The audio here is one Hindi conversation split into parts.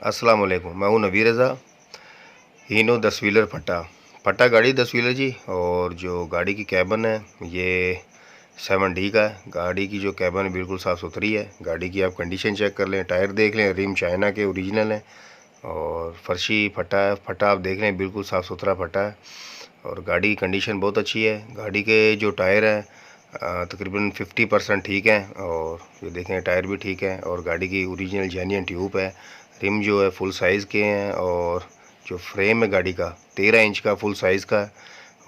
अस्सलाम वालेकुम। मैं हूँ नबी रज़ा, हीनो 10 व्हीलर फटा गाड़ी 10 व्हीलर जी। और जो गाड़ी की कैबन है ये 7D का है। गाड़ी की जो कैबन है बिल्कुल साफ़ सुथरी है। गाड़ी की आप कंडीशन चेक कर लें, टायर देख लें, रिम चाइना के ओरिजिनल हैं और फर्शी फटा आप देख लें, बिल्कुल साफ़ सुथरा फटा है। और गाड़ी की कंडीशन बहुत अच्छी है। गाड़ी के जो टायर हैं तकरीबन 50% ठीक है और ये देखें टायर भी ठीक है। और गाड़ी की ओरिजिनल जेन्युइन ट्यूब है। रिम जो है फुल साइज़ के हैं और जो फ्रेम है गाड़ी का 13 इंच का फुल साइज़ का है।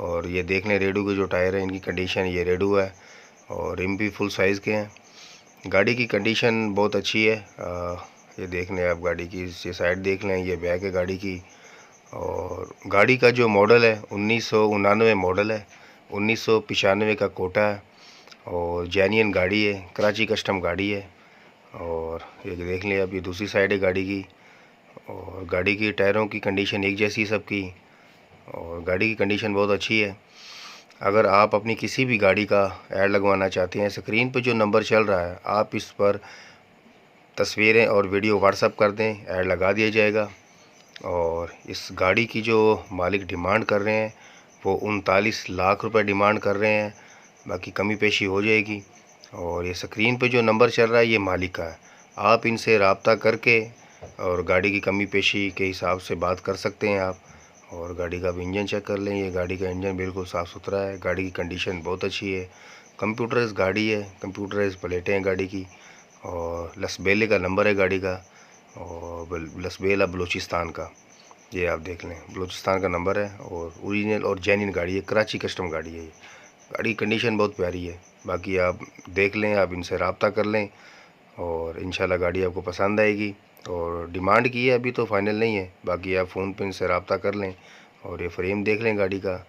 और ये देख लें रेडू के जो टायर हैं इनकी कंडीशन, ये रेडू है और रिम भी फुल साइज़ के हैं। गाड़ी की कंडीशन बहुत अच्छी है। ये देख लें आप, गाड़ी की ये साइड देख लें, ये बैक है गाड़ी की। और गाड़ी का जो मॉडल है 1999 मॉडल है, 1995 का कोटा है और जेन्युइन गाड़ी है, कराची कस्टम गाड़ी है। और ये देख लें अब, ये दूसरी साइड है गाड़ी की। और गाड़ी की टायरों की कंडीशन एक जैसी सबकी और गाड़ी की कंडीशन बहुत अच्छी है। अगर आप अपनी किसी भी गाड़ी का ऐड लगवाना चाहते हैं, स्क्रीन पर जो नंबर चल रहा है आप इस पर तस्वीरें और वीडियो व्हाट्सअप कर दें, ऐड लगा दिया जाएगा। और इस गाड़ी की जो मालिक डिमांड कर रहे हैं वो 39 लाख रुपए डिमांड कर रहे हैं, बाकी कमी पेशी हो जाएगी। और ये स्क्रीन पे जो नंबर चल रहा है ये मालिक का है, आप इनसे रब्ता करके और गाड़ी की कमी पेशी के हिसाब से बात कर सकते हैं आप। और गाड़ी का भी इंजन चेक कर लें, ये गाड़ी का इंजन बिल्कुल साफ़ सुथरा है। गाड़ी की कंडीशन बहुत अच्छी है। कंप्यूटराइज गाड़ी है, कंप्यूटराइज प्लेटें हैं गाड़ी की और लसबेले का नंबर है गाड़ी का और लसबेला बलूचिस्तान का। ये आप देख लें, बलूचिस्तान का नंबर है और ओरिजिनल और जेन्युइन गाड़ी है, कराची कस्टम गाड़ी है। ये गाड़ी की कंडीशन बहुत प्यारी है। बाकी आप देख लें, आप इनसे रब्ता कर लें और इंशाल्लाह गाड़ी आपको पसंद आएगी। और डिमांड की है, अभी तो फाइनल नहीं है, बाकी आप फ़ोन पे इनसे रब्ता कर लें और ये फ्रेम देख लें गाड़ी का।